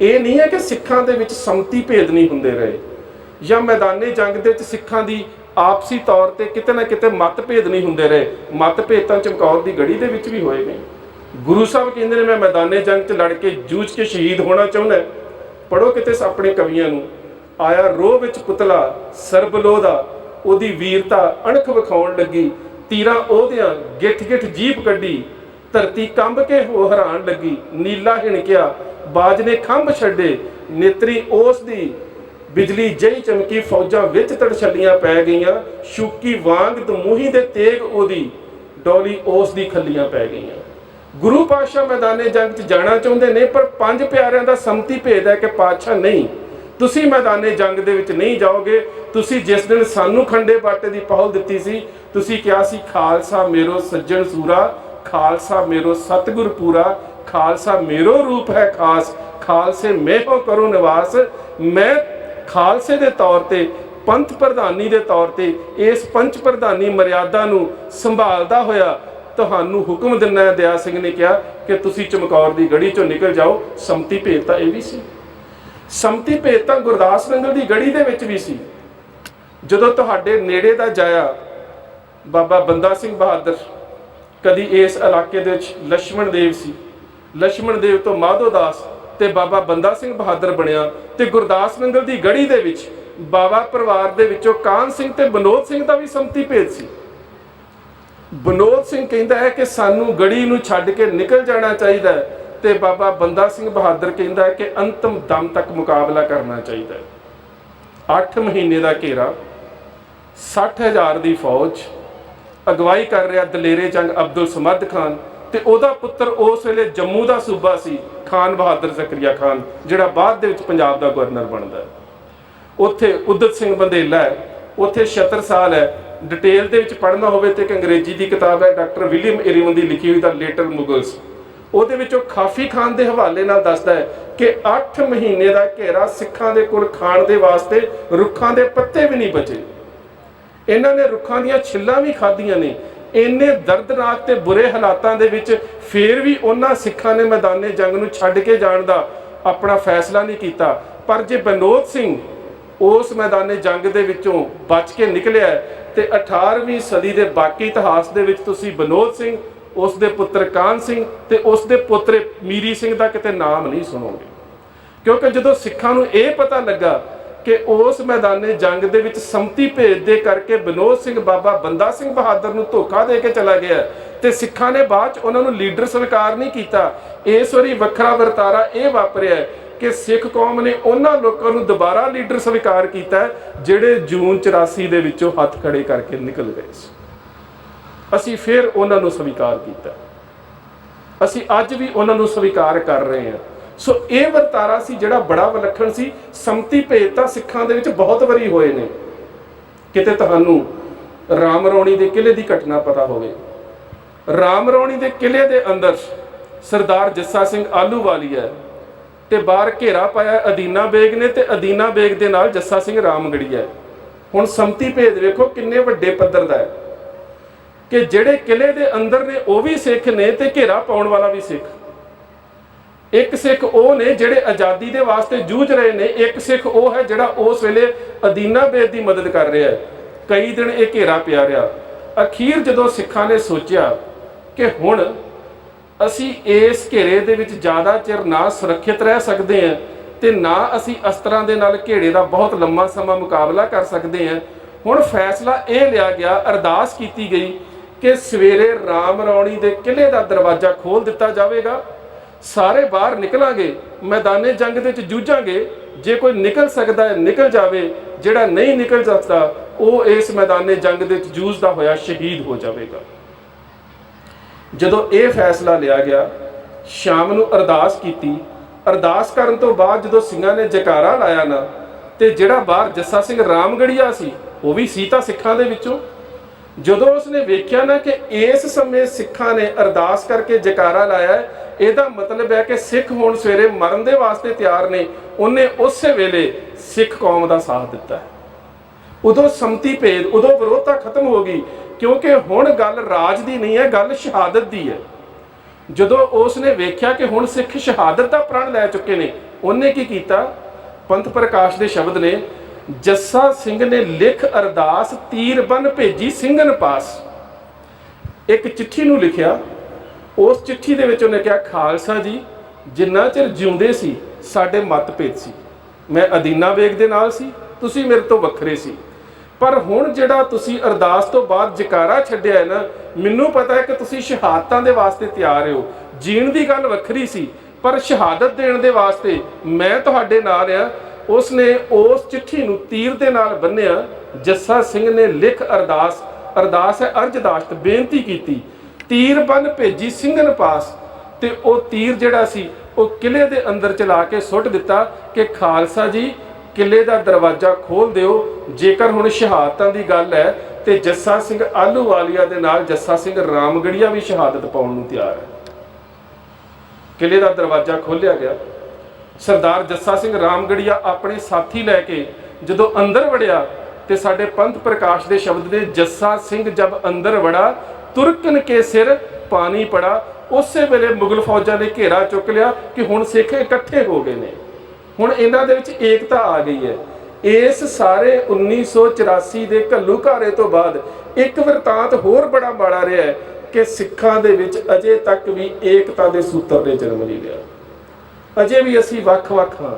ਇਹ ਨਹੀਂ ਹੈ ਕਿ ਸਿੱਖਾਂ ਦੇ ਵਿੱਚ ਸੰਮਤੀ ਭੇਦ ਨਹੀਂ ਹੁੰਦੇ ਰਹੇ, ਜਾਂ ਮੈਦਾਨੇ ਜੰਗ ਦੇ ਵਿੱਚ ਸਿੱਖਾਂ ਦੀ ਆਪਸੀ ਤੌਰ ਤੇ ਕਿਤੇ ਨਾ ਕਿਤੇ ਮਤਭੇਦ ਨਹੀਂ ਹੁੰਦੇ ਰਹੇ। ਮਤਭੇਦ ਤਾਂ ਚਮਕੌਰ ਦੀ ਗੜੀ ਦੇ ਵਿੱਚ ਵੀ ਹੋਏ ਨੇ। ਗੁਰੂ ਸਾਹਿਬ ਕਹਿੰਦੇ ਨੇ ਮੈਂ ਮੈਦਾਨੇ ਜੰਗ 'ਚ ਲੜ ਕੇ ਜੂਝ ਕੇ ਸ਼ਹੀਦ ਹੋਣਾ ਚਾਹੁੰਦਾ। ਪੜ੍ਹੋ ਕਿਤੇ ਆਪਣੇ ਕਵੀਆਂ ਨੂੰ, ਆਇਆ ਰੋਹ ਵਿੱਚ ਪੁਤਲਾ ਸਰਬਲੋਹ ਦਾ, ਉਹਦੀ ਵੀਰਤਾ ਅਣਖ ਵਿਖਾਉਣ ਲੱਗੀ, ਤੀਰਾਂ ਉਹਦਿਆਂ ਗਿੱਠ ਗਿੱਠ ਜੀਭ ਕੱਢੀ, ਧਰਤੀ ਕੰਬ ਕੇ ਹੋ ਹੈਰਾਨ ਲੱਗੀ, ਨੀਲਾ ਹਿਣਕਿਆ ਬਾਜ ਨੇ ਖੰਭ ਛੱਡੇ, ਨੇਤਰੀ ਉਸ ਦੀ ਬਿਜਲੀ ਜਈ ਚਮਕੀ, ਫੌਜਾਂ ਵਿੱਚ ਤੜਛੱਲੀਆਂ ਪੈ ਗਈਆਂ, ਸ਼ੂਕੀ ਵਾਂਗ ਦਮੂਹੀ ਦੇ ਤੇਗ ਉਹਦੀ, ਡੋਲੀ ਉਸ ਦੀ ਖੱਲੀਆਂ ਪੈ ਗਈਆਂ। ਗੁਰੂ ਪਾਤਸ਼ਾਹ ਮੈਦਾਨੇ ਜੰਗ 'ਚ ਜਾਣਾ ਚਾਹੁੰਦੇ ਨੇ, ਪਰ ਪੰਜ ਪਿਆਰਿਆਂ ਦਾ ਸੰਮਤੀ ਭੇਦ ਹੈ ਕਿ ਪਾਤਸ਼ਾਹ ਨਹੀਂ, ਤੁਸੀਂ ਮੈਦਾਨੇ ਜੰਗ ਦੇ ਵਿੱਚ ਨਹੀਂ ਜਾਓਗੇ। ਤੁਸੀਂ ਜਿਸ ਦਿਨ ਸਾਨੂੰ ਖੰਡੇ ਬਾਟੇ ਦੀ ਪਹੁਲ ਦਿੱਤੀ ਸੀ, ਤੁਸੀਂ ਕਿਹਾ ਸੀ ਖਾਲਸਾ ਮੇਰੋ ਸੱਜਣ ਸੂਰਾ, ਖਾਲਸਾ ਮੇਰੋ ਸਤਿਗੁਰ ਪੂਰਾ, ਖਾਲਸਾ ਮੇਰੋ ਰੂਪ ਹੈ ਖਾਸ, ਖਾਲਸੇ ਮੇਹੋ ਕਰੋ ਨਿਵਾਸ। ਮੈਂ ਖਾਲਸੇ ਦੇ ਤੌਰ ਤੇ, ਪੰਥ ਪ੍ਰਧਾਨੀ ਦੇ ਤੌਰ ਤੇ ਇਸ ਪੰਚ ਪ੍ਰਧਾਨੀ ਮਰਿਆਦਾ ਨੂੰ ਸੰਭਾਲਦਾ ਹੋਇਆ ਤੁਹਾਨੂੰ ਹੁਕਮ ਦਿੰਦਾ ਹੈ। ਦਇਆ ਸਿੰਘ ਨੇ ਕਿਹਾ ਕਿ ਤੁਸੀਂ ਚਮਕੌਰ ਦੀ ਗੜੀ ਚੋਂ ਨਿਕਲ ਜਾਓ। ਸੰਮਤੀ ਭੇਦ ਤਾਂ ਇਹ ਵੀ ਸੀ। ਸੰਮਤੀ ਭੇਦ ਤਾਂ ਗੁਰਦਾਸ ਨੰਗਲ ਦੀ ਗੜੀ ਦੇ ਵਿੱਚ ਵੀ ਸੀ। ਜਦੋਂ ਤੁਹਾਡੇ ਨੇੜੇ ਦਾ ਜਾਇਆ ਬਾਬਾ ਬੰਦਾ ਸਿੰਘ ਬਹਾਦਰ, ਕਦੀ ਇਸ ਇਲਾਕੇ ਦੇ ਵਿੱਚ ਲਛਮਣ ਦੇਵ ਸੀ, ਲਛਮਣ ਦੇਵ ਤੋਂ ਮਾਧੋ ਦਾਸ ਤੇ ਬਾਬਾ ਬੰਦਾ ਸਿੰਘ ਬਹਾਦਰ ਬਣਿਆ, ਤੇ ਗੁਰਦਾਸ ਨੰਗਲ ਦੀ ਗੜੀ ਦੇ ਵਿੱਚ ਬਾਬਾ ਪਰਿਵਾਰ ਦੇ ਵਿੱਚੋਂ ਕਾਹਨ ਸਿੰਘ ਤੇ ਬਨੋਦ ਸਿੰਘ ਦਾ ਵੀ ਸੰਮਤੀ ਭੇਦ ਸੀ। ਬਨੋਦ ਸਿੰਘ ਕਹਿੰਦਾ ਹੈ ਕਿ ਸਾਨੂੰ ਗੜੀ ਨੂੰ ਛੱਡ ਕੇ ਨਿਕਲ ਜਾਣਾ ਚਾਹੀਦਾ ਹੈ, ਤੇ ਬਾਬਾ ਬੰਦਾ ਸਿੰਘ ਬਹਾਦਰ ਕਹਿੰਦਾ ਹੈ ਕਿ ਅੰਤਮ ਦਮ ਤੱਕ ਮੁਕਾਬਲਾ ਕਰਨਾ ਚਾਹੀਦਾ ਹੈ। 8 ਮਹੀਨੇ ਦਾ ਘੇਰਾ, 60,000 ਦੀ ਫੌਜ, ਅਗਵਾਈ ਕਰ ਰਿਹਾ ਦਲੇਰੇ ਜੰਗ ਅਬਦੁਲ ਸਮਦ ਖਾਨ, ਤੇ ਉਹਦਾ ਪੁੱਤਰ ਉਸ ਵੇਲੇ ਜੰਮੂ ਦਾ ਸੂਬਾ ਸੀ ਖਾਨ ਬਹਾਦਰ ਜ਼ਕਰੀਆ ਖਾਨ, ਜਿਹੜਾ ਬਾਅਦ ਦੇ ਵਿੱਚ ਪੰਜਾਬ ਦਾ ਗਵਰਨਰ ਬਣਦਾ। ਉੱਥੇ ਉਦਤ ਸਿੰਘ ਬੰਦੇਲਾ ਹੈ, ਉੱਥੇ ਛਤਰਸਾਲ ਹੈ। ਡਿਟੇਲ ਦੇ ਵਿੱਚ ਪੜ੍ਹਨਾ ਹੋਵੇ ਤੇ ਇੱਕ ਅੰਗਰੇਜ਼ੀ ਦੀ ਕਿਤਾਬ ਹੈ ਡਾਕਟਰ ਵਿਲੀਅਮ ਇਰਵਿਨ ਦੀ ਲਿਖੀ ਹੋਈ ਦਾ ਲੇਟਰ ਮੁਗਲਸ, ਉਹਦੇ ਵਿੱਚੋਂ ਖਾਫੀ ਖਾਨ ਦੇ ਹਵਾਲੇ ਨਾਲ ਦੱਸਦਾ ਹੈ ਕਿ 8 ਮਹੀਨੇ ਦਾ ਘੇਰਾ ਸਿੱਖਾਂ ਦੇ ਕੋਲ ਖਾਣ ਦੇ ਵਾਸਤੇ ਰੁੱਖਾਂ ਦੇ ਪੱਤੇ ਵੀ ਨਹੀਂ ਬਚੇ। ਇਹਨਾਂ ਨੇ ਰੁੱਖਾਂ ਦੀਆਂ ਛਿੱਲਾਂ ਵੀ ਖਾਧੀਆਂ ਨੇ। ਇੰਨੇ ਦਰਦਨਾਕ ਤੇ ਬੁਰੇ ਹਾਲਾਤਾਂ ਦੇ ਵਿੱਚ ਫੇਰ ਵੀ ਉਹਨਾਂ ਸਿੱਖਾਂ ਨੇ ਮੈਦਾਨੇ ਜੰਗ ਨੂੰ ਛੱਡ ਕੇ ਜਾਣ ਦਾ ਆਪਣਾ ਫੈਸਲਾ ਨਹੀਂ ਕੀਤਾ। ਪਰ ਜੇ ਬਨੋਦ ਸਿੰਘ ਉਸ ਮੈਦਾਨੇ ਜੰਗ ਦੇ ਵਿੱਚੋਂ ਬਚ ਕੇ ਨਿਕਲਿਆ ਤੇ 18ਵੀਂ ਸਦੀ ਦੇ ਬਾਕੀ ਇਤਿਹਾਸ ਦੇ ਵਿੱਚ ਤੁਸੀਂ ਬਨੋਦ ਸਿੰਘ, ਉਸ ਦੇ ਪੁੱਤਰ ਕਾਹਨ ਸਿੰਘ ਤੇ ਉਸ ਦੇ ਪੁੱਤਰ ਮੀਰੀ ਸਿੰਘ ਦਾ ਕਿਤੇ ਨਾਮ ਨਹੀਂ ਸੁਣੋਗੇ। ਕਿਉਂਕਿ ਜਦੋਂ ਸਿੱਖਾਂ ਨੂੰ ਇਹ ਪਤਾ ਲੱਗਾ ਕਿ ਉਸ ਮੈਦਾਨੇ ਜੰਗ ਦੇ ਵਿੱਚ ਸੰਮਤੀ ਭੇਦ ਦੇ ਕਰਕੇ ਬਨੋਦ ਸਿੰਘ ਬਾਬਾ ਬੰਦਾ ਸਿੰਘ ਬਹਾਦਰ ਨੂੰ ਧੋਖਾ ਦੇ ਕੇ ਚਲਾ ਗਿਆ, ਤੇ ਸਿੱਖਾਂ ਨੇ ਬਾਅਦ 'ਚ ਉਹਨਾਂ ਨੂੰ ਲੀਡਰ ਸਵੀਕਾਰ ਨਹੀਂ ਕੀਤਾ। ਇਸ ਵਾਰੀ ਵੱਖਰਾ ਵਰਤਾਰਾ ਇਹ ਵਾਪਰਿਆ ਕਿ ਸਿੱਖ ਕੌਮ ਨੇ ਉਹਨਾਂ ਲੋਕਾਂ ਨੂੰ ਦੁਬਾਰਾ ਲੀਡਰ ਸਵੀਕਾਰ ਕੀਤਾ ਜਿਹੜੇ ਜੂਨ 84 ਦੇ ਵਿੱਚੋਂ ਹੱਥ ਖੜੇ ਕਰਕੇ ਨਿਕਲ ਗਏ ਸੀ। ਅਸੀਂ ਫਿਰ ਉਹਨਾਂ ਨੂੰ ਸਵੀਕਾਰ ਕੀਤਾ, ਅਸੀਂ ਅੱਜ ਵੀ ਉਹਨਾਂ ਨੂੰ ਸਵੀਕਾਰ ਕਰ ਰਹੇ ਹਾਂ। ਸੋ ਇਹ ਵਰਤਾਰਾ ਸੀ ਜਿਹੜਾ ਬੜਾ ਵਿਲੱਖਣ ਸੀ। ਸੰਮਤੀ ਭੇਦ ਤਾਂ ਸਿੱਖਾਂ ਦੇ ਵਿੱਚ ਬਹੁਤ ਵਾਰੀ ਹੋਏ ਨੇ। ਕਿਤੇ ਤੁਹਾਨੂੰ ਰਾਮ ਰੌਣੀ ਦੇ ਕਿਲੇ ਦੀ ਘਟਨਾ ਪਤਾ ਹੋਵੇ। ਰਾਮ ਰੌਣੀ ਦੇ ਕਿਲੇ ਦੇ ਅੰਦਰ ਸਰਦਾਰ ਜੱਸਾ ਸਿੰਘ ਆਹਲੂਵਾਲੀਆ ਤੇ ਬਾਹਰ ਘੇਰਾ ਪਾਇਆ ਅਦੀਨਾ ਬੇਗ ਨੇ, ਤੇ ਅਦੀਨਾ ਬੇਗ ਦੇ ਨਾਲ ਜੱਸਾ ਸਿੰਘ ਰਾਮਗੜੀਆ। ਹੁਣ ਸੰਮਤੀ ਭੇਦ ਵੇਖੋ ਕਿੰਨੇ ਵੱਡੇ ਪੱਧਰ ਦਾ ਹੈ ਕਿ ਜਿਹੜੇ ਕਿਲੇ ਦੇ ਅੰਦਰ ਨੇ ਉਹ ਵੀ ਸਿੱਖ ਨੇ ਤੇ ਘੇਰਾ ਪਾਉਣ ਵਾਲਾ ਵੀ ਸਿੱਖ। ਇੱਕ ਸਿੱਖ ਉਹ ਨੇ ਜਿਹੜੇ ਆਜ਼ਾਦੀ ਦੇ ਵਾਸਤੇ ਜੂਝ ਰਹੇ ਨੇ, ਇੱਕ ਸਿੱਖ ਉਹ ਹੈ ਜਿਹੜਾ ਉਸ ਵੇਲੇ ਅਦੀਨਾ ਬੇਗ ਦੀ ਮਦਦ ਕਰ ਰਿਹਾ ਹੈ। ਕਈ ਦਿਨ ਇਹ ਘੇਰਾ ਪਿਆ ਰਿਹਾ। ਅਖੀਰ ਜਦੋਂ ਸਿੱਖਾਂ ਨੇ ਸੋਚਿਆ ਕਿ ਹੁਣ ਅਸੀਂ ਇਸ ਘੇਰੇ ਦੇ ਵਿੱਚ ਜ਼ਿਆਦਾ ਚਿਰ ਨਾ ਸੁਰੱਖਿਅਤ ਰਹਿ ਸਕਦੇ ਹਾਂ ਤੇ ਨਾ ਅਸੀਂ ਅਸਤਰਾਂ ਦੇ ਨਾਲ ਘੇਰੇ ਦਾ ਬਹੁਤ ਲੰਮਾ ਸਮਾਂ ਮੁਕਾਬਲਾ ਕਰ ਸਕਦੇ ਹਾਂ, ਹੁਣ ਫੈਸਲਾ ਇਹ ਲਿਆ ਗਿਆ, ਅਰਦਾਸ ਕੀਤੀ ਗਈ ਕਿ ਸਵੇਰੇ ਰਾਮ ਰੌਣੀ ਦੇ ਕਿਲੇ ਦਾ ਦਰਵਾਜ਼ਾ ਖੋਲ੍ਹ ਦਿੱਤਾ ਜਾਵੇਗਾ, ਸਾਰੇ ਬਾਹਰ ਨਿਕਲਾਂਗੇ, ਮੈਦਾਨੇ ਜੰਗ ਦੇ ਵਿੱਚ ਜੂਝਾਂਗੇ, ਜੇ ਕੋਈ ਨਿਕਲ ਸਕਦਾ ਹੈ ਨਿਕਲ ਜਾਵੇ, ਜਿਹੜਾ ਨਹੀਂ ਨਿਕਲ ਸਕਦਾ ਉਹ ਇਸ ਮੈਦਾਨੇ ਜੰਗ ਦੇ ਵਿੱਚ ਜੂਝਦਾ ਹੋਇਆ ਸ਼ਹੀਦ ਹੋ ਜਾਵੇਗਾ। ਜਦੋਂ ਇਹ ਫੈਸਲਾ ਲਿਆ ਗਿਆ, ਸ਼ਾਮ ਨੂੰ ਅਰਦਾਸ ਕੀਤੀ। ਅਰਦਾਸ ਕਰਨ ਤੋਂ ਬਾਅਦ ਜਦੋਂ ਸਿੰਘਾਂ ਨੇ ਜੈਕਾਰਾ ਲਾਇਆ ਨਾ, ਤੇ ਜਿਹੜਾ ਬਾਹਰ ਜੱਸਾ ਸਿੰਘ ਰਾਮਗੜੀਆ ਸੀ ਉਹ ਵੀ ਸੀ ਤਾਂ ਸਿੱਖਾਂ ਦੇ ਵਿੱਚੋਂ, ਜਦੋਂ ਉਸਨੇ ਵੇਖਿਆ ਨਾ ਕਿ ਇਸ ਸਮੇਂ ਸਿੱਖਾਂ ਨੇ ਅਰਦਾਸ ਕਰਕੇ ਜੈਕਾਰਾ ਲਾਇਆ, ਇਹਦਾ ਮਤਲਬ ਹੈ ਕਿ ਸਿੱਖ ਹੁਣ ਸਵੇਰੇ ਮਰਨ ਦੇ ਵਾਸਤੇ ਤਿਆਰ ਨੇ, ਉਹਨੇ ਉਸੇ ਵੇਲੇ ਸਿੱਖ ਕੌਮ ਦਾ ਸਾਥ ਦਿੱਤਾ। ਉਦੋਂ ਸੰਮਤੀ ਭੇਦ, ਉਦੋਂ ਵਿਰੋਧਤਾ ਖਤਮ ਹੋ ਗਈ, ਕਿਉਂਕਿ ਹੁਣ ਗੱਲ ਰਾਜ ਦੀ ਨਹੀਂ ਹੈ, ਗੱਲ ਸ਼ਹਾਦਤ ਦੀ ਹੈ। ਜਦੋਂ ਉਸਨੇ ਵੇਖਿਆ ਕਿ ਹੁਣ ਸਿੱਖ ਸ਼ਹਾਦਤ ਦਾ ਪ੍ਰਣ ਲੈ ਚੁੱਕੇ ਨੇ, ਉਹਨੇ ਕੀ ਕੀਤਾ, ਪੰਥ ਪ੍ਰਕਾਸ਼ ਦੇ ਸ਼ਬਦ ਨੇ, ਜੱਸਾ ਸਿੰਘ ਨੇ ਲਿਖ ਅਰਦਾਸ ਤੀਰ ਬਨ ਭੇਜੀ ਸਿੰਘਨ ਪਾਸ। ਇੱਕ ਚਿੱਠੀ ਨੂੰ ਲਿਖਿਆ, ਉਸ ਚਿੱਠੀ ਦੇ ਵਿੱਚ ਉਹਨੇ ਕਿਹਾ, ਖਾਲਸਾ ਜੀ ਜਿੰਨਾ ਚਿਰ ਜਿਉਂਦੇ ਸੀ ਸਾਡੇ ਮਤਭੇਦ ਸੀ, ਮੈਂ ਅਦੀਨਾ ਬੇਗ ਦੇ ਨਾਲ ਸੀ, ਤੁਸੀਂ ਮੇਰੇ ਤੋਂ ਵੱਖਰੇ ਸੀ, ਪਰ ਹੁਣ ਜਿਹੜਾ ਤੁਸੀਂ ਅਰਦਾਸ ਤੋਂ ਬਾਅਦ ਜਕਾਰਾ ਛੱਡਿਆ ਹੈ ਨਾ, ਮੈਨੂੰ ਪਤਾ ਹੈ ਕਿ ਤੁਸੀਂ ਸ਼ਹਾਦਤਾਂ ਦੇ ਵਾਸਤੇ ਤਿਆਰ ਹੋ। ਜੀਣ ਦੀ ਗੱਲ ਵੱਖਰੀ ਸੀ, ਪਰ ਸ਼ਹਾਦਤ ਦੇਣ ਦੇ ਵਾਸਤੇ ਮੈਂ ਤੁਹਾਡੇ ਨਾਲ ਆ। ਉਸਨੇ ਉਸ ਚਿੱਠੀ ਨੂੰ ਤੀਰ ਦੇ ਨਾਲ ਬੰਨਿਆ। ਜੱਸਾ ਸਿੰਘ ਨੇ ਲਿਖ ਅਰਦਾਸ, ਅਰਦਾਸ ਹੈ ਅਰਜ਼ਦਾਸ਼ਤ, ਬੇਨਤੀ ਕੀਤੀ, ਤੀਰ ਬਨ ਭੇਜੀ ਸਿੰਘਨ ਪਾਸ। ਤੇ ਉਹ ਤੀਰ ਜਿਹੜਾ ਸੀ ਉਹ ਕਿਲੇ ਦੇ ਅੰਦਰ ਚਲਾ ਕੇ ਸੁੱਟ ਦਿੱਤਾ ਕਿ ਖਾਲਸਾ ਜੀ ਕਿਲੇ ਦਾ ਦਰਵਾਜ਼ਾ ਖੋਲ ਦਿਓ। ਜੇਕਰ ਹੁਣ ਸ਼ਹਾਦਤਾਂ ਦੀ ਗੱਲ ਹੈ ਤੇ ਜੱਸਾ ਸਿੰਘ ਆਹਲੂਵਾਲੀਆ ਦੇ ਨਾਲ ਜੱਸਾ ਸਿੰਘ ਰਾਮਗੜੀਆ ਵੀ ਸ਼ਹਾਦਤ ਪਾਉਣ ਨੂੰ ਤਿਆਰ ਹੈ। ਕਿਲੇ ਦਾ ਦਰਵਾਜ਼ਾ ਖੋਲ੍ਹਿਆ ਗਿਆ। ਸਰਦਾਰ ਜੱਸਾ ਸਿੰਘ ਰਾਮਗੜੀਆ ਆਪਣੇ ਸਾਥੀ ਲੈ ਕੇ ਜਦੋਂ ਅੰਦਰ ਵੜਿਆ ਤੇ ਸਾਡੇ ਪੰਥ ਪ੍ਰਕਾਸ਼ ਦੇ ਸ਼ਬਦ ਨੇ, ਜੱਸਾ ਸਿੰਘ ਜਬ ਅੰਦਰ ਵੜਾ ਤੁਰਕਨ ਕੇ ਸਿਰ ਪਾਣੀ ਪੜਾ। ਉਸੇ ਵੇਲੇ ਮੁਗਲ ਫੌਜਾਂ ਨੇ ਘੇਰਾ ਚੁੱਕ ਲਿਆ ਕਿ ਹੁਣ ਸਿੱਖ ਇਕੱਠੇ ਹੋ ਗਏ ਨੇ, ਹੁਣ ਇਹਨਾਂ ਦੇ ਵਿੱਚ ਏਕਤਾ ਆ ਗਈ ਹੈ। ਇਸ ਸਾਰੇ 1984 ਦੇ ਘੱਲੂਘਾਰੇ ਤੋਂ ਬਾਅਦ ਇੱਕ ਵਰਤਾਂਤ ਹੋਰ ਬੜਾ ਮਾੜਾ ਰਿਹਾ ਹੈ ਕਿ ਸਿੱਖਾਂ ਦੇ ਵਿੱਚ ਅਜੇ ਤੱਕ ਵੀ ਏਕਤਾ ਦੇ ਸੂਤਰ ਨੇ ਜਨਮ ਨਹੀਂ ਲਿਆ। ਅਜੇ ਵੀ ਅਸੀਂ ਵੱਖ-ਵੱਖ ਹਾਂ,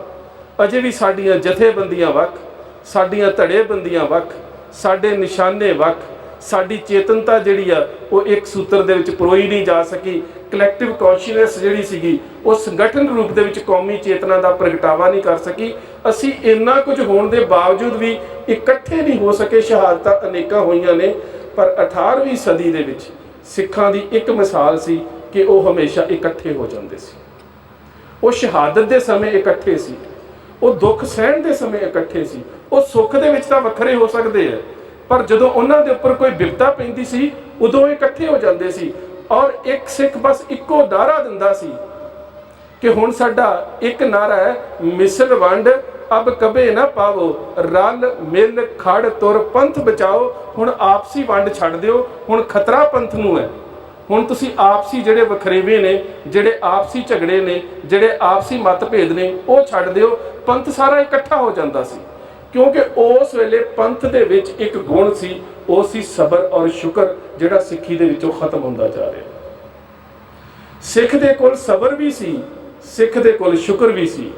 ਅਜੇ ਵੀ ਸਾਡੀਆਂ ਜਥੇਬੰਦੀਆਂ ਵੱਖ, ਸਾਡੀਆਂ ਧੜੇਬੰਦੀਆਂ ਵੱਖ, ਸਾਡੇ ਨਿਸ਼ਾਨੇ ਵੱਖ, ਸਾਡੀ ਚੇਤਨਤਾ ਜਿਹੜੀ ਆ ਉਹ ਇੱਕ ਸੂਤਰ ਦੇ ਵਿੱਚ ਪਰੋਈ ਨਹੀਂ ਜਾ ਸਕੀ। ਕਲੈਕਟਿਵ ਕੌਂਸ਼ੀਅਸਨੈਸ ਜਿਹੜੀ ਸੀਗੀ ਉਹ ਸੰਗਠਨ ਰੂਪ ਦੇ ਵਿੱਚ ਕੌਮੀ ਚੇਤਨਾ ਦਾ ਪ੍ਰਗਟਾਵਾ ਨਹੀਂ ਕਰ ਸਕੀ। ਅਸੀਂ ਇੰਨਾ ਕੁਝ ਹੋਣ ਦੇ ਬਾਵਜੂਦ ਵੀ ਇਕੱਠੇ ਨਹੀਂ ਹੋ ਸਕੇ। ਸ਼ਹਾਦਤਾਂ ਅਨੇਕਾਂ ਹੋਈਆਂ ਨੇ, ਪਰ 18ਵੀਂ ਸਦੀ ਦੇ ਵਿੱਚ ਸਿੱਖਾਂ ਦੀ ਇੱਕ ਮਿਸਾਲ ਸੀ ਕਿ ਉਹ ਹਮੇਸ਼ਾ ਇਕੱਠੇ ਹੋ ਜਾਂਦੇ ਸੀ। ਉਹ ਸ਼ਹਾਦਤ ਦੇ ਸਮੇਂ ਇਕੱਠੇ ਸੀ, ਉਹ ਦੁੱਖ ਸਹਿਣ ਦੇ ਸਮੇਂ ਇਕੱਠੇ ਸੀ। ਉਹ ਸੁੱਖ ਦੇ ਵਿੱਚ ਤਾਂ ਵੱਖਰੇ ਹੋ ਸਕਦੇ ਆ, ਪਰ ਜਦੋਂ ਉਹਨਾਂ ਦੇ ਉੱਪਰ ਕੋਈ ਬਿਪਤਾ ਪੈਂਦੀ ਸੀ ਉਦੋਂ ਇਕੱਠੇ ਹੋ ਜਾਂਦੇ ਸੀ। ਔਰ ਇੱਕ ਸਿੱਖ ਬਸ ਇੱਕੋ ਨਾਰਾ ਦਿੰਦਾ ਸੀ ਕਿ ਹੁਣ ਸਾਡਾ ਇੱਕ ਨਾਰਾ ਹੈ, ਮਿਸਲ ਵੰਡ ਅਬ ਕਬੇ ਨਾ ਪਾਵੋ, ਰਲ ਮਿਲ ਖੜ ਤੁਰ ਪੰਥ ਬਚਾਓ। ਹੁਣ ਆਪਸੀ ਵੰਡ ਛੱਡ ਦਿਓ, ਹੁਣ ਖਤਰਾ ਪੰਥ ਨੂੰ ਹੈ। ਹੁਣ ਤੁਸੀਂ ਆਪਸੀ ਜਿਹੜੇ ਵਖਰੇਵੇਂ ਨੇ, ਜਿਹੜੇ ਆਪਸੀ ਝਗੜੇ ਨੇ, ਜਿਹੜੇ ਆਪਸੀ ਮਤਭੇਦ ਨੇ, ਉਹ ਛੱਡ ਦਿਓ। ਪੰਥ ਸਾਰਾ ਇਕੱਠਾ ਹੋ ਜਾਂਦਾ ਸੀ, ਕਿਉਂਕਿ ਉਸ ਵੇਲੇ ਪੰਥ ਦੇ ਵਿੱਚ ਇੱਕ ਗੁਣ ਸੀ, ਉਹ ਸੀ ਸਬਰ ਔਰ ਸ਼ੁਕਰ, ਜਿਹੜਾ ਸਿੱਖੀ ਦੇ ਵਿੱਚੋਂ ਖਤਮ ਹੁੰਦਾ ਜਾ ਰਿਹਾ। ਸਿੱਖ ਦੇ ਕੋਲ ਸਬਰ ਵੀ ਸੀ, ਸਿੱਖ ਦੇ ਕੋਲ ਸ਼ੁਕਰ ਵੀ ਸੀ।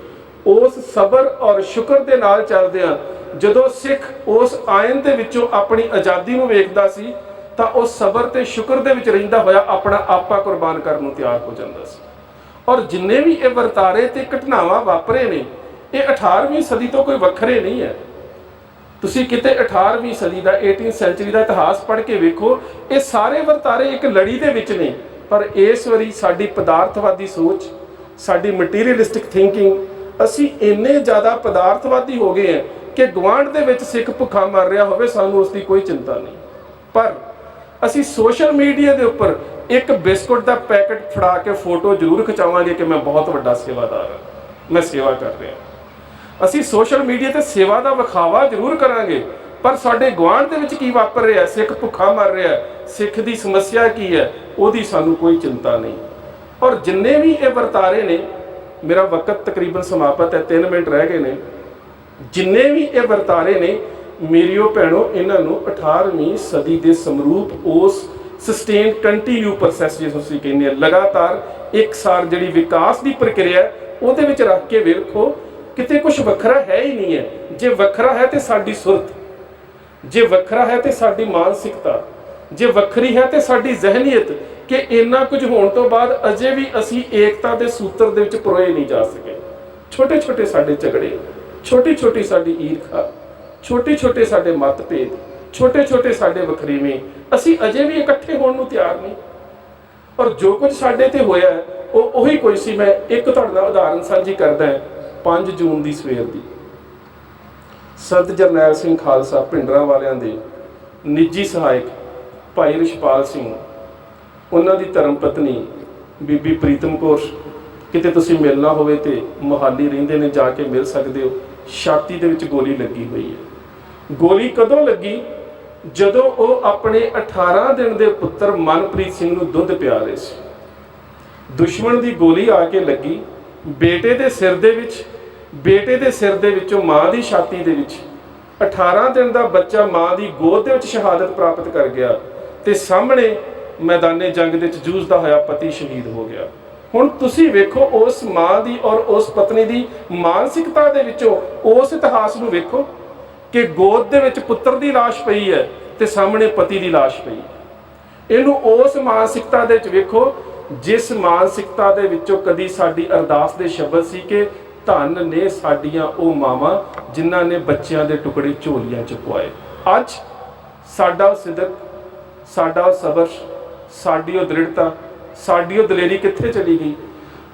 ਉਸ ਸਬਰ ਔਰ ਸ਼ੁਕਰ ਦੇ ਨਾਲ ਚੱਲਦਿਆਂ ਜਦੋਂ ਸਿੱਖ ਉਸ ਆਇਨ ਦੇ ਵਿੱਚੋਂ ਆਪਣੀ ਆਜ਼ਾਦੀ ਨੂੰ ਵੇਖਦਾ ਸੀ ਤਾਂ ਉਹ ਸਬਰ ਤੇ ਸ਼ੁਕਰ ਦੇ ਵਿੱਚ ਰਹਿੰਦਾ ਹੋਇਆ ਆਪਣਾ ਆਪਾ ਕੁਰਬਾਨ ਕਰਨ ਨੂੰ ਤਿਆਰ ਹੋ ਜਾਂਦਾ ਸੀ। ਔਰ ਜਿੰਨੇ ਵੀ ਇਹ ਵਰਤਾਰੇ ਤੇ ਘਟਨਾਵਾਂ ਵਾਪਰੇ ਨੇ, ਇਹ 18ਵੀਂ ਸਦੀ ਤੋਂ ਕੋਈ ਵੱਖਰੇ ਨਹੀਂ ਹੈ। ਤੁਸੀਂ ਕਿਤੇ 18ਵੀਂ ਸਦੀ ਦਾ 18th ਸੈਂਚੁਰੀ ਦਾ ਇਤਿਹਾਸ ਪੜ੍ਹ ਕੇ ਵੇਖੋ, ਇਹ ਸਾਰੇ ਵਰਤਾਰੇ ਇੱਕ ਲੜੀ ਦੇ ਵਿੱਚ ਨੇ। ਪਰ ਇਸ ਵਾਰੀ ਸਾਡੀ ਪਦਾਰਥਵਾਦੀ ਸੋਚ, ਸਾਡੀ ਮਟੀਰੀਅਲਿਸਟਿਕ ਥਿੰਕਿੰਗ, ਅਸੀਂ ਇੰਨੇ ਜ਼ਿਆਦਾ ਪਦਾਰਥਵਾਦੀ ਹੋ ਗਏ ਹਾਂ ਕਿ ਗੁਆਂਢ ਦੇ ਵਿੱਚ ਸਿੱਖ ਭੁੱਖਾ ਮਰ ਰਿਹਾ ਹੋਵੇ ਸਾਨੂੰ ਉਸ ਦੀ ਕੋਈ ਚਿੰਤਾ ਨਹੀਂ। ਪਰ ਅਸੀਂ ਸੋਸ਼ਲ ਮੀਡੀਆ ਦੇ ਉੱਪਰ ਇੱਕ ਬਿਸਕੁਟ ਦਾ ਪੈਕਟ ਫੜਾ ਕੇ ਫੋਟੋ ਜ਼ਰੂਰ ਖਿਚਾਵਾਂਗੇ ਕਿ ਮੈਂ ਬਹੁਤ ਵੱਡਾ ਸੇਵਾਦਾਰ ਹਾਂ, ਮੈਂ ਸੇਵਾ ਕਰ ਰਿਹਾ। ਅਸੀਂ ਸੋਸ਼ਲ ਮੀਡੀਆ ਤੇ ਸੇਵਾ ਦਾ ਵਿਖਾਵਾ ਜ਼ਰੂਰ ਕਰਾਂਗੇ, ਪਰ ਸਾਡੇ ਗੁਆਂਢ ਦੇ ਵਿੱਚ ਕੀ ਵਾਪਰ ਰਿਹਾ, ਸਿੱਖ ਭੁੱਖਾ ਮਰ ਰਿਹਾ, ਸਿੱਖ ਦੀ ਸਮੱਸਿਆ ਕੀ ਹੈ, ਉਹਦੀ ਸਾਨੂੰ ਕੋਈ ਚਿੰਤਾ ਨਹੀਂ। ਔਰ ਜਿੰਨੇ ਵੀ ਇਹ ਵਰਤਾਰੇ ਨੇ, ਮੇਰਾ ਵਕਤ ਤਕਰੀਬਨ ਸਮਾਪਤ ਹੈ, 3 ਮਿੰਟ ਰਹਿ ਗਏ ਨੇ। ਜਿੰਨੇ ਵੀ ਇਹ ਵਰਤਾਰੇ ਨੇ ਮੇਰੀਓ ਭੈਣੋ, ਇਹਨਾਂ ਨੂੰ 18ਵੀਂ ਸਦੀ ਦੇ ਸਮਰੂਪ ਉਸ ਸਸਟੇਨ ਕੰਟੀਨਿਊ ਪ੍ਰੋਸੈਸ ਜਿਸ ਨੂੰ ਅਸੀਂ ਕਹਿੰਦੇ ਹਾਂ, ਲਗਾਤਾਰ ਇੱਕਸਾਰ ਜਿਹੜੀ ਵਿਕਾਸ ਦੀ ਪ੍ਰਕਿਰਿਆ, ਉਹਦੇ ਵਿੱਚ ਰੱਖ ਕੇ ਵੇਖੋ, ਕਿਤੇ ਕੁਝ ਵੱਖਰਾ ਹੈ ਹੀ ਨਹੀਂ ਹੈ। ਜੇ ਵੱਖਰਾ ਹੈ ਤੇ ਸਾਡੀ ਸੁਰਤ, ਜੇ ਵੱਖਰਾ ਹੈ ਤੇ ਸਾਡੀ ਮਾਨਸਿਕਤਾ, ਜੇ ਵੱਖਰੀ ਹੈ ਤੇ ਸਾਡੀ ਜ਼ਹਿਨੀਅਤ, ਕਿ ਇੰਨਾ ਕੁਝ ਹੋਣ ਤੋਂ ਬਾਅਦ ਅਜੇ ਵੀ ਅਸੀਂ ਏਕਤਾ ਦੇ ਸੂਤਰ ਦੇ ਵਿੱਚ ਪਰੋਏ ਨਹੀਂ ਜਾ ਸਕੇ। ਛੋਟੇ ਛੋਟੇ ਸਾਡੇ ਝਗੜੇ, ਛੋਟੀ ਛੋਟੀ ਸਾਡੀ ਈਰਖਾ, ਛੋਟੇ ਛੋਟੇ ਸਾਡੇ ਮਤਭੇਦ, ਛੋਟੇ ਛੋਟੇ ਸਾਡੇ ਵਖਰੇਵੇਂ, ਅਸੀਂ ਅਜੇ ਵੀ ਇਕੱਠੇ ਹੋਣ ਨੂੰ ਤਿਆਰ ਨਹੀਂ। ਔਰ ਜੋ ਕੁਝ ਸਾਡੇ ਤੇ ਹੋਇਆ ਉਹ ਉਹੀ ਕੁਝ ਸੀ। ਮੈਂ ਇੱਕ ਤੁਹਾਡੇ ਨਾਲ ਉਦਾਹਰਨ ਸਾਂਝੀ ਕਰਦਾ ਹਾਂ। 5 ਜੂਨ ਦੀ ਸਵੇਰ ਦੀ ਸੰਤ ਜਰਨੈਲ ਸਿੰਘ ਖਾਲਸਾ ਭਿੰਡਰਾਂ ਵਾਲਿਆਂ ਦੇ ਨਿੱਜੀ ਸਹਾਇਕ ਭਾਈ ਰਿਸ਼ਪਾਲ ਸਿੰਘ, ਉਹਨਾਂ ਦੀ ਧਰਮ ਪਤਨੀ ਬੀਬੀ ਪ੍ਰੀਤਮ ਕੌਰ, ਕਿਤੇ ਤੁਸੀਂ ਮਿਲਣਾ ਹੋਵੇ ਤੇ ਮੁਹਾਲੀ ਰਹਿੰਦੇ ਨੇ, ਜਾ ਕੇ ਮਿਲ ਸਕਦੇ ਹੋ। ਛਾਤੀ ਦੇ ਵਿੱਚ ਗੋਲੀ ਲੱਗੀ ਹੋਈ ਹੈ। ਗੋਲੀ ਕਦੋਂ ਲੱਗੀ? ਜਦੋਂ ਉਹ ਆਪਣੇ 18 ਦਿਨ ਦੇ ਪੁੱਤਰ ਮਨਪ੍ਰੀਤ ਸਿੰਘ ਨੂੰ ਦੁੱਧ ਪਿਆ ਰਹੇ ਸੀ। ਦੁਸ਼ਮਣ ਦੀ ਗੋਲੀ ਆ ਕੇ ਲੱਗੀ, ਬੇਟੇ ਦੇ ਸਿਰ ਦੇ ਵਿੱਚ ਬੇਟੇ ਦੇ ਸਿਰ ਦੇ ਵਿੱਚੋਂ ਮਾਂ ਦੀ ਛਾਤੀ ਦੇ ਵਿੱਚ 18 ਦਿਨ ਦਾ ਬੱਚਾ ਮਾਂ ਦੀ ਗੋਦ ਦੇ ਵਿੱਚ ਸ਼ਹਾਦਤ ਪ੍ਰਾਪਤ ਕਰ ਗਿਆ ਤੇ ਸਾਹਮਣੇ ਮੈਦਾਨੇ ਜੰਗ ਦੇ ਵਿੱਚ ਜੂਝਦਾ ਹੋਇਆ ਪਤੀ ਸ਼ਹੀਦ ਹੋ ਗਿਆ। ਹੁਣ ਤੁਸੀਂ ਵੇਖੋ ਉਸ ਮਾਂ ਦੀ ਔਰ ਉਸ ਪਤਨੀ ਦੀ ਮਾਨਸਿਕਤਾ ਦੇ ਵਿੱਚੋਂ ਉਸ ਇਤਿਹਾਸ ਨੂੰ ਵੇਖੋ ਕਿ ਗੋਦ ਦੇ ਵਿੱਚ ਪੁੱਤਰ ਦੀ ਲਾਸ਼ ਪਈ ਹੈ ਤੇ ਸਾਹਮਣੇ ਪਤੀ ਦੀ ਲਾਸ਼ ਪਈ ਹੈ। ਇਹਨੂੰ ਉਸ ਮਾਨਸਿਕਤਾ ਦੇ ਵਿੱਚ ਵੇਖੋ ਜਿਸ ਮਾਨਸਿਕਤਾ ਦੇ ਵਿੱਚੋਂ ਕਦੀ ਸਾਡੀ ਅਰਦਾਸ ਦੇ ਸ਼ਬਦ ਸੀ ਕਿ ਧੰਨ ਨੇ ਸਾਡੀਆਂ ਉਹ ਮਾਵਾਂ ਜਿਨ੍ਹਾਂ ਨੇ ਬੱਚਿਆਂ ਦੇ ਟੁਕੜੇ ਝੋਲੀਆਂ 'ਚ ਪਵਾਏ। ਅੱਜ ਸਾਡਾ ਸਿਦਕ, ਸਾਡਾ ਸਬਰ, ਸਾਡੀ ਉਹ ਦ੍ਰਿੜਤਾ, ਸਾਡੀ ਉਹ ਦਲੇਰੀ ਕਿੱਥੇ ਚਲੀ ਗਈ?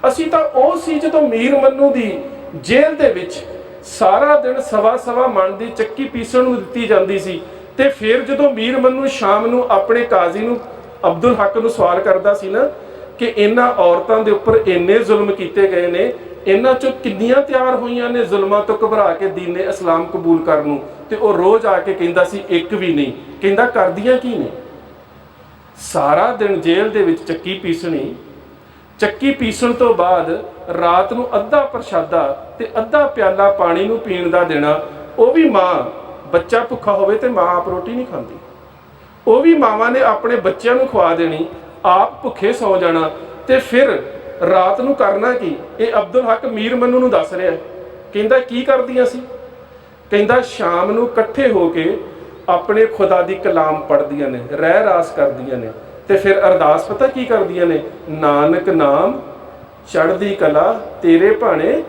ਅਸੀਂ ਤਾਂ ਉਹ ਸੀ ਜਦੋਂ ਮੀਰ ਮੰਨੂ ਦੀ ਜੇਲ੍ਹ ਦੇ ਵਿੱਚ ਸਾਰਾ ਦਿਨ ਸਵਾ ਮਣ ਦੀ ਚੱਕੀ ਪੀਸਣ ਨੂੰ ਦਿੱਤੀ ਜਾਂਦੀ ਸੀ ਤੇ ਫਿਰ ਜਦੋਂ ਮੀਰ ਮੰਨੂ ਸ਼ਾਮ ਨੂੰ ਆਪਣੇ ਕਾਜ਼ੀ ਨੂੰ ਅਬਦੁਲ ਹਕ ਨੂੰ ਸਵਾਲ ਕਰਦਾ ਸੀ ਨਾ ਕਿ ਇਹਨਾਂ ਔਰਤਾਂ ਦੇ ਉੱਪਰ ਇੰਨੇ ਜ਼ੁਲਮ ਕੀਤੇ ਗਏ ਨੇ, ਇਹਨਾਂ ਚੋਂ ਕਿੰਨੀਆਂ ਤਿਆਰ ਹੋਈਆਂ ਨੇ ਜ਼ੁਲਮਾਂ ਤੋਂ ਘਬਰਾ ਕੇ ਦੀਨ-ਏ ਇਸਲਾਮ ਕਬੂਲ ਕਰਨ ਨੂੰ, ਤੇ ਉਹ ਰੋਜ਼ ਆ ਕੇ ਕਹਿੰਦਾ ਸੀ ਇੱਕ ਵੀ ਨਹੀਂ। ਕਹਿੰਦਾ ਕਰਦੀਆਂ ਕੀ ਨੇ? ਸਾਰਾ ਦਿਨ ਜੇਲ੍ਹ ਦੇ ਵਿੱਚ ਚੱਕੀ ਪੀਸਣੀ, ਚੱਕੀ ਪੀਸਣ ਤੋਂ ਬਾਅਦ ਰਾਤ ਨੂੰ ਅੱਧਾ ਪ੍ਰਸ਼ਾਦਾ ਤੇ ਅੱਧਾ ਪਿਆਲਾ ਪਾਣੀ ਨੂੰ ਪੀਣ ਦਾ ਦੇਣਾ। ਉਹ ਵੀ ਮਾਂ, ਬੱਚਾ ਭੁੱਖਾ ਹੋਵੇ ਤੇ ਮਾਂ ਆਪ ਰੋਟੀ ਨਹੀਂ ਖਾਂਦੀ, ਉਹ ਵੀ ਮਾਵਾਂ ਨੇ ਆਪਣੇ ਬੱਚਿਆਂ ਨੂੰ ਖਵਾ ਦੇਣੀ, ਆਪ ਭੁੱਖੇ ਸੌ ਜਾਣਾ ਤੇ ਫਿਰ ਰਾਤ ਨੂੰ ਕਰਨਾ ਕੀ? ਇਹ ਅਬਦੁਲ ਹਕ ਮੀਰ ਮੰਨੂ ਨੂੰ ਦੱਸ ਰਿਹਾ। ਕਹਿੰਦਾ ਕੀ ਕਰਦੀਆਂ ਸੀ? ਕਹਿੰਦਾ ਸ਼ਾਮ ਨੂੰ ਇਕੱਠੇ ਹੋ ਕੇ ਆਪਣੇ ਖੁਦਾ ਦੀ ਕਲਾਮ ਪੜ੍ਹਦੀਆਂ ਨੇ, ਰਹਿ ਰਾਸ ਕਰਦੀਆਂ ਨੇ ਤੇ ਫਿਰ ਅਰਦਾਸ ਪਤਾ ਕੀ ਕਰਦੀਆਂ ਨੇ? ਨਾਨਕ ਨਾਮ ਚੜ੍ਹਦੀ ਕਲਾ ਤੇਰੇ ਭਾਣੇ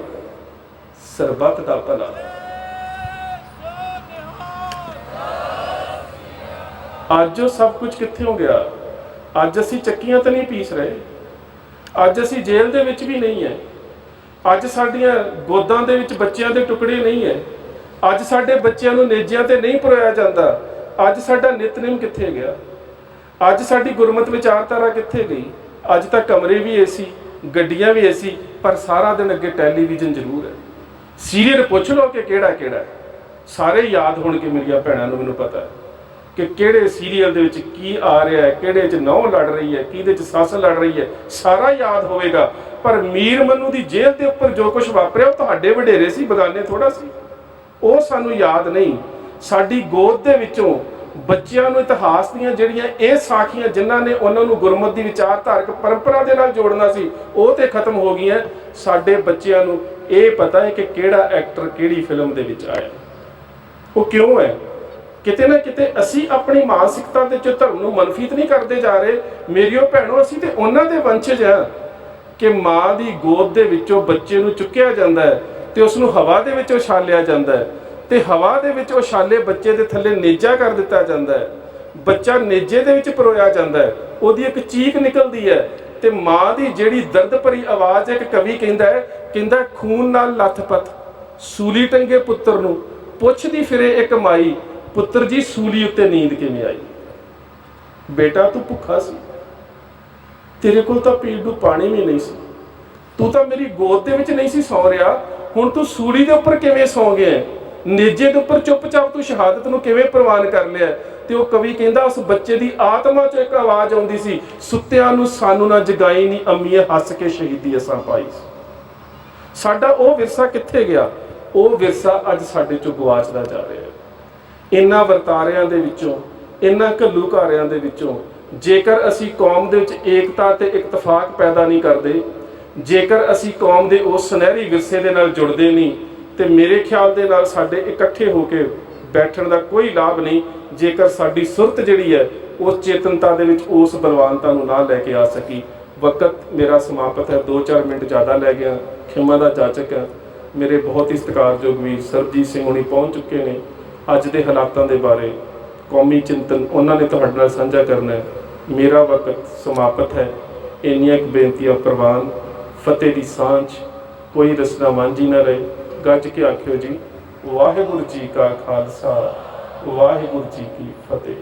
ਸਰਬੱਤ ਦਾ ਭਲਾ। ਅੱਜ ਉਹ ਸਭ ਕੁਝ ਕਿੱਥੇ ਹੋ ਗਿਆ? ਅੱਜ ਅਸੀਂ ਚੱਕੀਆਂ ਤਾਂ ਨਹੀਂ ਪੀਸ ਰਹੇ, ਅੱਜ ਅਸੀਂ ਜੇਲ੍ਹ ਦੇ ਵਿੱਚ ਵੀ ਨਹੀਂ ਹੈ, ਅੱਜ ਸਾਡੀਆਂ ਗੋਦਾਂ ਦੇ ਵਿੱਚ ਬੱਚਿਆਂ ਦੇ ਟੁਕੜੇ ਨਹੀਂ ਹੈ, ਅੱਜ ਸਾਡੇ ਬੱਚਿਆਂ ਨੂੰ ਨੇਜਿਆਂ ਤੇ ਨਹੀਂ ਪਰੋਇਆ ਜਾਂਦਾ। ਅੱਜ ਸਾਡਾ ਨਿਤਨੇਮ ਕਿੱਥੇ ਗਿਆ? ਅੱਜ ਸਾਡੀ ਗੁਰਮਤ ਵਿਚਾਰਧਾਰਾ ਕਿੱਥੇ ਗਈ? ਅੱਜ ਤਾਂ ਕਮਰੇ ਵੀ ਏਸੀ, ਗੱਡੀਆਂ ਵੀ ਏਸੀ, ਪਰ ਸਾਰਾ ਦਿਨ ਅੱਗੇ ਟੈਲੀਵਿਜ਼ਨ ਜ਼ਰੂਰ ਹੈ। ਸੀਰੀਅਲ ਪੁੱਛ ਲਓ ਕਿ ਕਿਹੜਾ ਕਿਹੜਾ, ਸਾਰੇ ਯਾਦ ਹੋਣਗੇ ਮੇਰੀਆਂ ਭੈਣਾਂ ਨੂੰ, ਮੈਨੂੰ ਪਤਾ ਕਿ ਕਿਹੜੇ ਸੀਰੀਅਲ ਦੇ ਵਿੱਚ ਕੀ ਆ ਰਿਹਾ ਹੈ, ਕਿਹੜੇ 'ਚ ਨਹੁੰ ਲੜ ਰਹੀ ਹੈ, ਕਿਹਦੇ 'ਚ ਸੱਸ ਲੜ ਰਹੀ ਹੈ, ਸਾਰਾ ਯਾਦ ਹੋਵੇਗਾ। ਪਰ ਮੀਰ ਮੰਨੂ ਦੀ ਜੇਲ੍ਹ ਦੇ ਉੱਪਰ ਜੋ ਕੁਝ ਵਾਪਰਿਆ ਉਹ ਤੁਹਾਡੇ ਵਡੇਰੇ ਸੀ, ਬਗਾਨੇ ਥੋੜਾ ਸੀ। ਉਹ ਸਾਨੂੰ ਯਾਦ ਨਹੀਂ। ਸਾਡੀ ਗੋਦ ਦੇ ਵਿੱਚੋਂ ਬੱਚਿਆਂ ਨੂੰ ਇਤਿਹਾਸ ਦੀਆਂ ਜਿਹੜੀਆਂ ਇਹ ਸਾਖੀਆਂ ਜਿਨ੍ਹਾਂ ਨੇ ਉਹਨਾਂ ਨੂੰ ਗੁਰਮਤ ਦੀ ਵਿਚਾਰਧਾਰਕ ਪਰੰਪਰਾ ਦੇ ਨਾਲ ਜੋੜਨਾ ਸੀ, ਉਹ ਤੇ ਖਤਮ ਹੋ ਗਈਆਂ। ਸਾਡੇ ਬੱਚਿਆਂ ਨੂੰ ਇਹ ਪਤਾ ਹੈ ਕਿ ਕਿਹੜਾ ਐਕਟਰ ਕਿਹੜੀ ਫਿਲਮ ਦੇ ਵਿੱਚ ਆਇਆ, ਉਹ ਕਿਉਂ ਹੈ। ਕਿਤੇ ਨਾ ਕਿਤੇ ਅਸੀਂ ਆਪਣੀ ਮਾਨਸਿਕਤਾ ਦੇ ਵਿੱਚ ਧਰਮ ਨੂੰ ਮਨਫੀਤ ਨਹੀਂ ਕਰਦੇ ਜਾ ਰਹੇ। ਮੇਰੀਓ ਭੈਣੋ, ਅਸੀਂ ਤੇ ਉਹਨਾਂ ਦੇ ਵੰਸ਼ਜ ਹਾਂ ਕਿ ਮਾਂ ਦੀ ਗੋਦ ਦੇ ਵਿੱਚੋਂ ਬੱਚੇ ਨੂੰ ਚੁੱਕਿਆ ਜਾਂਦਾ ਹੈ ਤੇ ਉਸ ਨੂੰ ਹਵਾ ਦੇ ਵਿੱਚ ਉਛਾਲਿਆ ਜਾਂਦਾ ਹੈ ਤੇ ਹਵਾ ਦੇ ਵਿੱਚ ਉਛਾਲੇ ਬੱਚੇ ਦੇ ਥੱਲੇ ਨੇਜਾ ਕਰ ਦਿੱਤਾ ਜਾਂਦਾ ਹੈ। ਬੱਚਾ ਨੇਜੇ ਦੇ ਵਿੱਚ ਪਰੋਇਆ ਜਾਂਦਾ ਹੈ, ਉਹਦੀ ਇੱਕ ਚੀਕ ਨਿਕਲਦੀ ਹੈ ਤੇ ਮਾਂ ਦੀ ਜਿਹੜੀ ਦਰਦ ਭਰੀ ਆਵਾਜ਼, ਇੱਕ ਕਵੀ ਕਹਿੰਦਾ ਖੂਨ ਨਾਲ ਲੱਥਪੱਥ ਸੂਲੀ ਟੰਗੇ ਪੁੱਤਰ ਨੂੰ ਪੁੱਛਦੀ ਫਿਰੇ ਇੱਕ ਮਾਈ, ਪੁੱਤਰ ਜੀ ਸੂਲੀ ਉੱਤੇ ਨੀਂਦ ਕਿਵੇਂ ਆਈ? ਬੇਟਾ ਤੂੰ ਭੁੱਖਾ ਸੀ, ਤੇਰੇ ਕੋਲ ਤਾਂ ਪੀਣ ਨੂੰ ਪਾਣੀ ਵੀ ਨਹੀਂ ਸੀ, ਤੂੰ ਤਾਂ ਮੇਰੀ ਗੋਦ ਦੇ ਵਿੱਚ ਨਹੀਂ ਸੀ ਸੌ ਰਿਹਾ, ਹੁਣ ਤੂੰ ਸੂਲੀ ਦੇ ਉੱਪਰ ਕਿਵੇਂ ਸੌ ਗਿਆ? ਨੇਜੇ ਦੇ ਉੱਪਰ ਚੁੱਪਚਾਪ ਤੂੰ ਸ਼ਹਾਦਤ ਨੂੰ ਕਿਵੇਂ ਪ੍ਰਵਾਨ ਕਰ ਲਿਆ? ਤੇ ਉਹ ਕਵੀ ਕਹਿੰਦਾ ਉਸ ਬੱਚੇ ਦੀ ਆਤਮਾ 'ਚੋਂ ਇੱਕ ਆਵਾਜ਼ ਆਉਂਦੀ ਸੀ, ਸੁੱਤਿਆਂ ਨੂੰ ਸਾਨੂੰ ਨਾ ਜਗਾਈ ਨੀ ਅੰਮੀਏ, ਹੱਸ ਕੇ ਸ਼ਹੀਦੀ ਅਸਾਂ ਪਾਈ। ਸਾਡਾ ਉਹ ਵਿਰਸਾ ਕਿੱਥੇ ਗਿਆ? ਉਹ ਵਿਰਸਾ ਅੱਜ ਸਾਡੇ 'ਚੋਂ ਗਵਾਚਦਾ ਜਾ ਰਿਹਾ ਹੈ। ਇਹਨਾਂ ਵਰਤਾਰਿਆਂ ਦੇ ਵਿੱਚੋਂ, ਇਹਨਾਂ ਘੱਲੂਘਾਰਿਆਂ ਦੇ ਵਿੱਚੋਂ ਜੇਕਰ ਅਸੀਂ ਕੌਮ ਦੇ ਵਿੱਚ ਏਕਤਾ ਤੇ ਇਤਫਾਕ ਪੈਦਾ ਨਹੀਂ ਕਰਦੇ, ਜੇਕਰ ਅਸੀਂ ਕੌਮ ਦੇ ਉਸ ਸੁਨਹਿਰੀ ਵਿਰਸੇ ਦੇ ਨਾਲ ਜੁੜਦੇ ਨਹੀਂ, ਤੇ ਮੇਰੇ ਖਿਆਲ ਦੇ ਨਾਲ ਸਾਡੇ ਇਕੱਠੇ ਹੋ ਕੇ ਬੈਠਣ ਦਾ ਕੋਈ ਲਾਭ ਨਹੀਂ। ਜੇਕਰ ਸਾਡੀ ਸੁਰਤ ਜਿਹੜੀ ਹੈ ਉਸ ਚੇਤਨਤਾ ਦੇ ਵਿੱਚ ਉਸ ਬਲਵਾਨਤਾ ਨੂੰ ਨਾ ਲੈ ਕੇ ਆ ਸਕੀ। ਵਕਤ ਮੇਰਾ ਸਮਾਪਤ ਹੈ, 2-4 ਮਿੰਟ ਜ਼ਿਆਦਾ ਲੈ ਗਿਆ, ਖਿਮਾ ਦਾ ਜਾਚਕ ਹੈ। ਮੇਰੇ ਬਹੁਤ ਹੀ ਸਤਿਕਾਰਯੋਗ ਵੀਰ ਸਰਬਜੀਤ ਸਿੰਘ ਹੁਣੀ ਪਹੁੰਚ ਚੁੱਕੇ ਨੇ। ਅੱਜ ਦੇ ਹਾਲਾਤਾਂ ਦੇ ਬਾਰੇ ਕੌਮੀ ਚਿੰਤਨ ਉਹਨਾਂ ਨੇ ਤੁਹਾਡੇ ਨਾਲ ਸਾਂਝਾ ਕਰਨਾ ਹੈ। ਮੇਰਾ ਵਕਤ ਸਮਾਪਤ ਹੈ। ਇੰਨੀਆਂ ਕੁ ਬੇਨਤੀਆਂ ਪ੍ਰਵਾਨ। ਫਤਿਹ ਦੀ ਸਾਂਝ, ਕੋਈ ਰਸਨਾ ਵਾਂਝੀ ਨਾ ਰਹੇ। ਗੱਜ ਕੇ ਆਖਿਓ ਜੀ, ਵਾਹਿਗੁਰੂ ਜੀ ਕਾ ਖਾਲਸਾ, ਵਾਹਿਗੁਰੂ ਜੀ ਕੀ ਫਤਿਹ।